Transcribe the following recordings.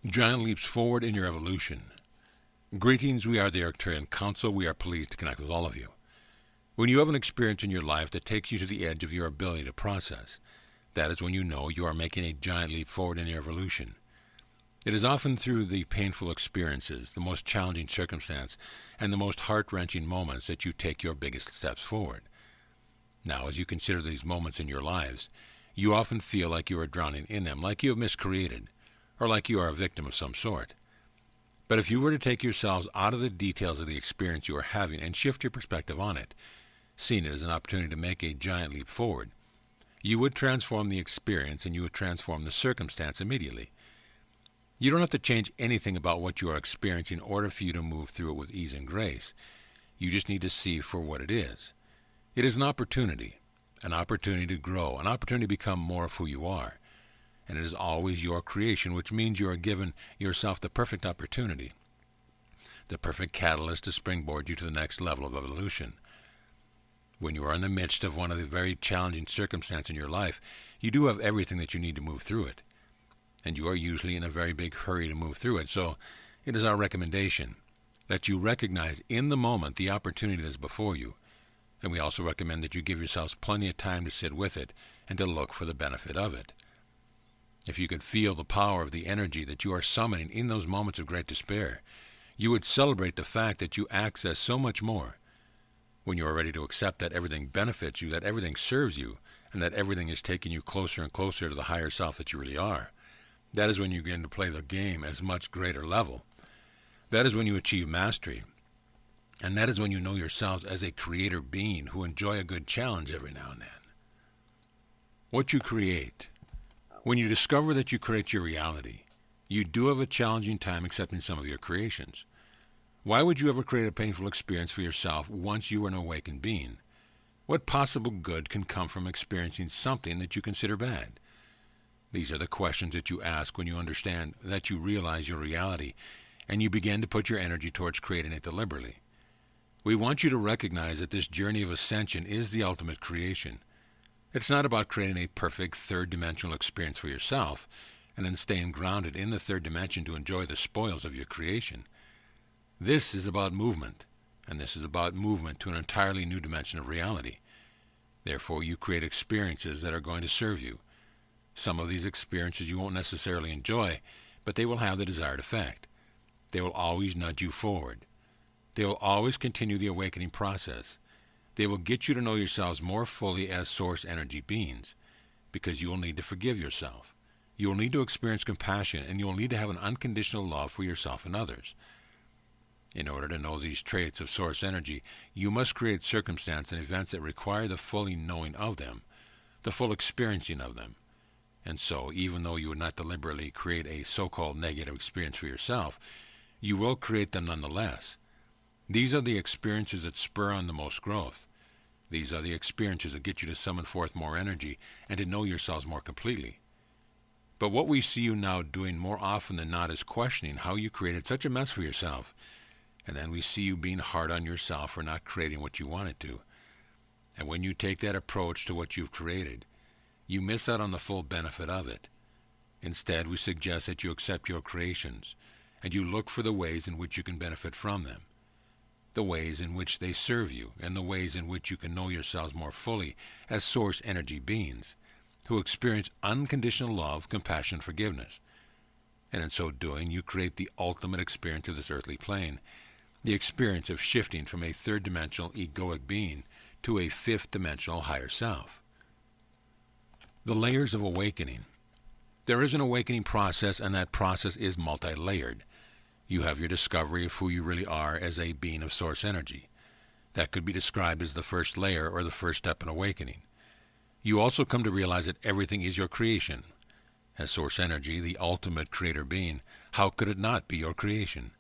Giant leaps forward in your evolution. Greetings, we are the Arcturian Council. We are pleased to connect with all of you. When you have an experience in your life that takes you to the edge of your ability to process, that is when you know you are making a giant leap forward in your evolution. It is often through the painful experiences, the most challenging circumstance, and the most heart-wrenching moments that you take your biggest steps forward. Now, as you consider these moments in your lives, you often feel like you are drowning in them, like you have miscreated, or like you are a victim of some sort. But if you were to take yourselves out of the details of the experience you are having and shift your perspective on it, seeing it as an opportunity to make a giant leap forward, you would transform the experience and you would transform the circumstance immediately. You don't have to change anything about what you are experiencing in order for you to move through it with ease and grace. You just need to see for what it is. It is an opportunity to grow, an opportunity to become more of who you are. And it is always your creation, which means you are given yourself the perfect opportunity, the perfect catalyst to springboard you to the next level of evolution. When you are in the midst of one of the very challenging circumstances in your life, you do have everything that you need to move through it. And you are usually in a very big hurry to move through it. So it is our recommendation that you recognize in the moment the opportunity that is before you. And we also recommend that you give yourselves plenty of time to sit with it and to look for the benefit of it. If you could feel the power of the energy that you are summoning in those moments of great despair, you would celebrate the fact that you access so much more. When you are ready to accept that everything benefits you, that everything serves you, and that everything is taking you closer and closer to the higher self that you really are, that is when you begin to play the game at a much greater level. That is when you achieve mastery. And that is when you know yourselves as a creator being who enjoy a good challenge every now and then. What you create. When you discover that you create your reality, you do have a challenging time accepting some of your creations. Why would you ever create a painful experience for yourself once you are an awakened being? What possible good can come from experiencing something that you consider bad? These are the questions that you ask when you understand that you realize your reality and you begin to put your energy towards creating it deliberately. We want you to recognize that this journey of ascension is the ultimate creation. It's not about creating a perfect third-dimensional experience for yourself and then staying grounded in the third dimension to enjoy the spoils of your creation. This is about movement, and this is about movement to an entirely new dimension of reality. Therefore, you create experiences that are going to serve you. Some of these experiences you won't necessarily enjoy, but they will have the desired effect. They will always nudge you forward. They will always continue the awakening process. They will get you to know yourselves more fully as source energy beings, because you will need to forgive yourself. You will need to experience compassion, and you will need to have an unconditional love for yourself and others. In order to know these traits of source energy, you must create circumstances and events that require the fully knowing of them, the full experiencing of them. And so, even though you would not deliberately create a so-called negative experience for yourself, you will create them nonetheless. These are the experiences that spur on the most growth. These are the experiences that get you to summon forth more energy and to know yourselves more completely. But what we see you now doing more often than not is questioning how you created such a mess for yourself. And then we see you being hard on yourself for not creating what you wanted to. And when you take that approach to what you've created, you miss out on the full benefit of it. Instead, we suggest that you accept your creations, and you look for the ways in which you can benefit from them, the ways in which they serve you, and the ways in which you can know yourselves more fully as source energy beings, who experience unconditional love, compassion, forgiveness. And in so doing, you create the ultimate experience of this earthly plane, the experience of shifting from a third-dimensional egoic being to a fifth-dimensional higher self. The layers of awakening. There is an awakening process, and that process is multi-layered. You have your discovery of who you really are as a being of source energy. That could be described as the first layer or the first step in awakening. You also come to realize that everything is your creation. As source energy, the ultimate creator being, how could it not be your creation?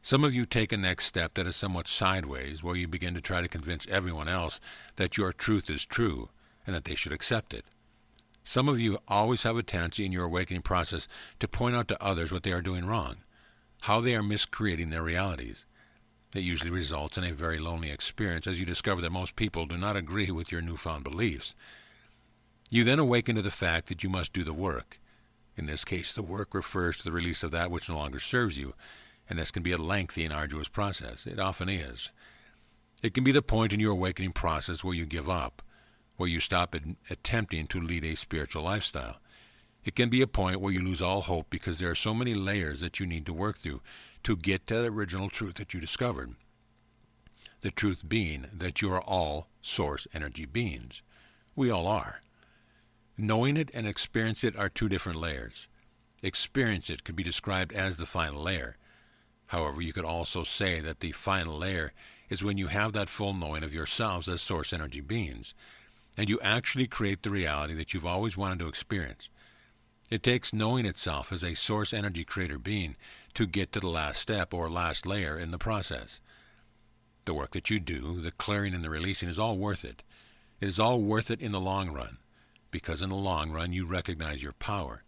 Some of you take a next step that is somewhat sideways, where you begin to try to convince everyone else that your truth is true and that they should accept it. Some of you always have a tendency in your awakening process to point out to others what they are doing wrong, how they are miscreating their realities. It usually results in a very lonely experience as you discover that most people do not agree with your newfound beliefs. You then awaken to the fact that you must do the work, In this case, the work refers to the release of that which no longer serves you, and this can be a lengthy and arduous process. It often is. It can be the point in your awakening process where you give up, where you stop attempting to lead a spiritual lifestyle. It can be a point where you lose all hope because there are so many layers that you need to work through to get to the original truth that you discovered. The truth being that you are all source energy beings. We all are. Knowing it and experience it are two different layers. Experience it could be described as the final layer. However, you could also say that the final layer is when you have that full knowing of yourselves as source energy beings, and you actually create the reality that you've always wanted to experience. It takes knowing itself as a source energy creator being to get to the last step or last layer in the process. The work that you do, the clearing and the releasing, is all worth it. It is all worth it in the long run, because in the long run you recognize your power.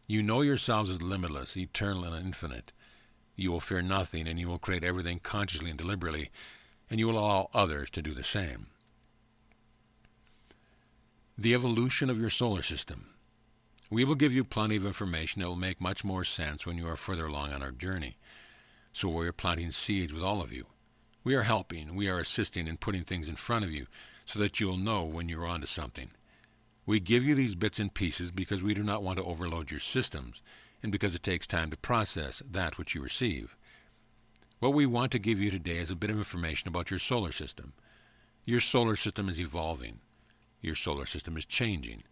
You know yourselves as limitless, eternal, and infinite. You will fear nothing, and you will create everything consciously and deliberately, and you will allow others to do the same. The evolution of your solar system. We will give you plenty of information that will make much more sense when you are further along on our journey. So we are planting seeds with all of you. We are helping, we are assisting in putting things in front of you so that you will know when you're onto something. We give you these bits and pieces because we do not want to overload your systems, and because it takes time to process that which you receive. What we want to give you today is a bit of information about your solar system. Your solar system is evolving. Your solar system is changing.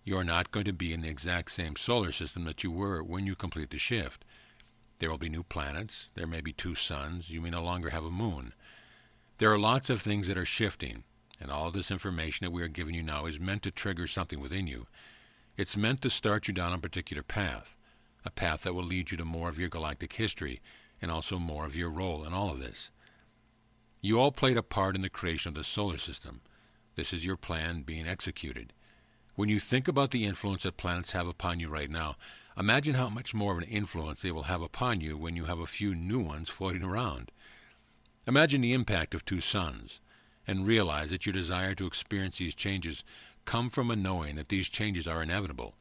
You are not going to be in the exact same solar system that you were when you complete the shift. There will be new planets. There may be 2 suns. You may no longer have a moon. There are lots of things that are shifting, and all of this information that we are giving you now is meant to trigger something within you. It's meant to start you down a particular path, a path that will lead you to more of your galactic history and also more of your role in all of this. You all played a part in the creation of the solar system. This is your plan being executed. When you think about the influence that planets have upon you right now, imagine how much more of an influence they will have upon you when you have a few new ones floating around. Imagine the impact of 2 suns, and realize that your desire to experience these changes come from a knowing that these changes are inevitable,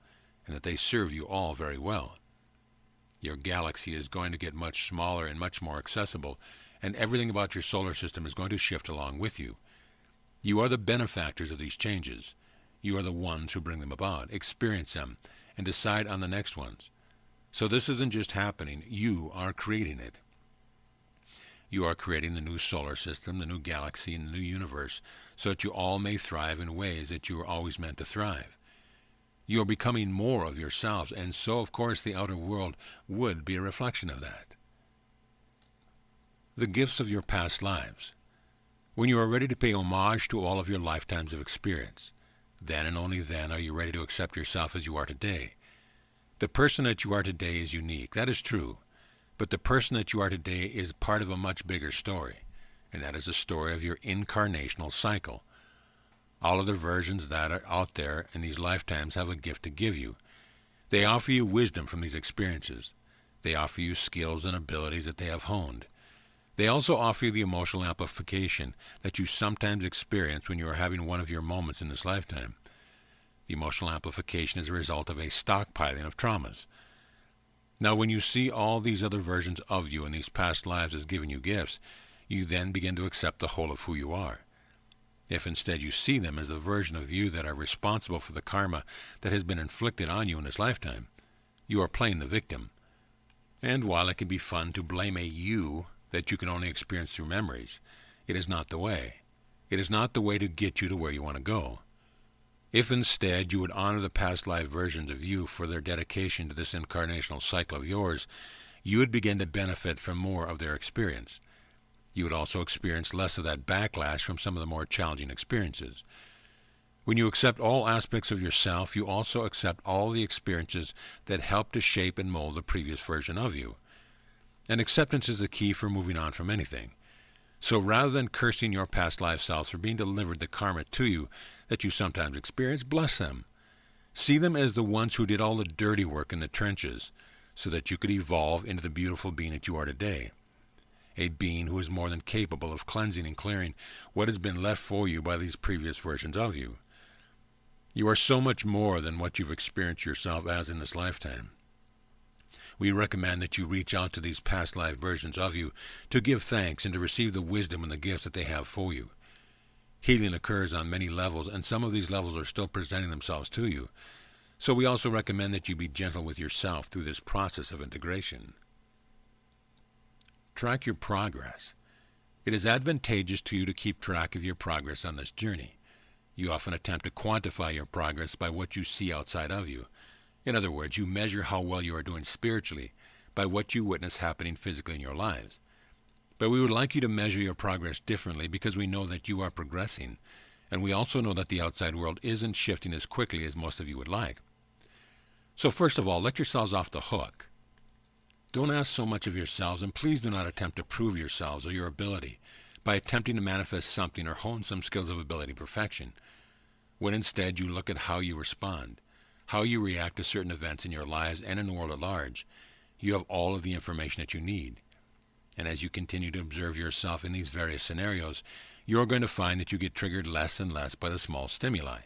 and that they serve you all very well. Your galaxy is going to get much smaller and much more accessible, and everything about your solar system is going to shift along with you. You are the benefactors of these changes. You are the ones who bring them about, experience them, and decide on the next ones. So this isn't just happening, you are creating it. You are creating the new solar system, the new galaxy, and the new universe, so that you all may thrive in ways that you were always meant to thrive. You are becoming more of yourselves, and so, of course, the outer world would be a reflection of that. The gifts of your past lives. When you are ready to pay homage to all of your lifetimes of experience, then and only then are you ready to accept yourself as you are today. The person that you are today is unique, that is true, but the person that you are today is part of a much bigger story, and that is the story of your incarnational cycle. All other versions that are out there in these lifetimes have a gift to give you. They offer you wisdom from these experiences. They offer you skills and abilities that they have honed. They also offer you the emotional amplification that you sometimes experience when you are having one of your moments in this lifetime. The emotional amplification is a result of a stockpiling of traumas. Now, when you see all these other versions of you in these past lives as giving you gifts, you then begin to accept the whole of who you are. If instead you see them as the version of you that are responsible for the karma that has been inflicted on you in this lifetime, you are playing the victim. And while it can be fun to blame a you that you can only experience through memories, it is not the way. It is not the way to get you to where you want to go. If instead you would honor the past life versions of you for their dedication to this incarnational cycle of yours, you would begin to benefit from more of their experience. You would also experience less of that backlash from some of the more challenging experiences. When you accept all aspects of yourself, you also accept all the experiences that help to shape and mold the previous version of you. And acceptance is the key for moving on from anything. So rather than cursing your past life selves for being delivered the karma to you that you sometimes experience, bless them. See them as the ones who did all the dirty work in the trenches so that you could evolve into the beautiful being that you are today. A being who is more than capable of cleansing and clearing what has been left for you by these previous versions of you. You are so much more than what you've experienced yourself as in this lifetime. We recommend that you reach out to these past life versions of you to give thanks and to receive the wisdom and the gifts that they have for you. Healing occurs on many levels, and some of these levels are still presenting themselves to you. So we also recommend that you be gentle with yourself through this process of integration. Track your progress. It is advantageous to you to keep track of your progress on this journey. You often attempt to quantify your progress by what you see outside of you. In other words, you measure how well you are doing spiritually by what you witness happening physically in your lives. But we would like you to measure your progress differently because we know that you are progressing, and we also know that the outside world isn't shifting as quickly as most of you would like. So first of all, let yourselves off the hook. Don't ask so much of yourselves, and please do not attempt to prove yourselves or your ability by attempting to manifest something or hone some skills of ability perfection, when instead you look at how you respond, how you react to certain events in your lives and in the world at large. You have all of the information that you need. And as you continue to observe yourself in these various scenarios, you're going to find that you get triggered less and less by the small stimuli.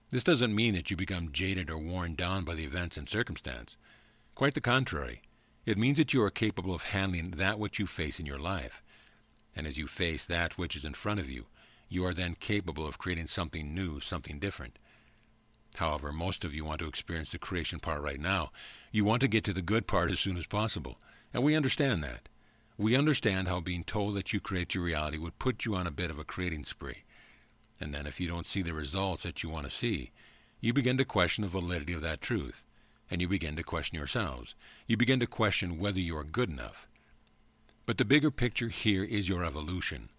This doesn't mean that you become jaded or worn down by the events and circumstance. Quite the contrary. It means that you are capable of handling that which you face in your life. And as you face that which is in front of you, you are then capable of creating something new, something different. However, most of you want to experience the creation part right now. You want to get to the good part as soon as possible. And we understand that. We understand how being told that you create your reality would put you on a bit of a creating spree. And then if you don't see the results that you want to see, you begin to question the validity of that truth. And you begin to question yourselves. You begin to question whether you are good enough. But the bigger picture here is your evolution.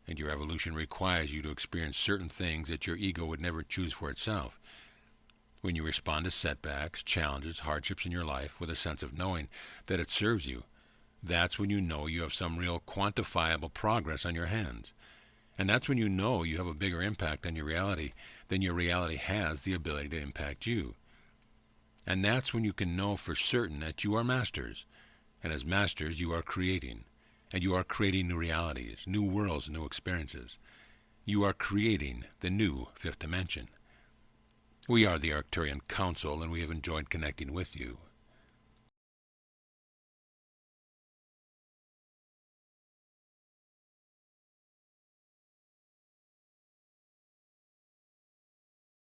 And your evolution requires you to experience certain things that your ego would never choose for itself. When you respond to setbacks, challenges, hardships in your life with a sense of knowing that it serves you, that's when you know you have some real quantifiable progress on your hands. And that's when you know you have a bigger impact on your reality than your reality has the ability to impact you. And that's when you can know for certain that you are masters. And as masters, you are creating. And you are creating new realities, new worlds, new experiences. You are creating the new fifth dimension. We are the Arcturian Council, and we have enjoyed connecting with you.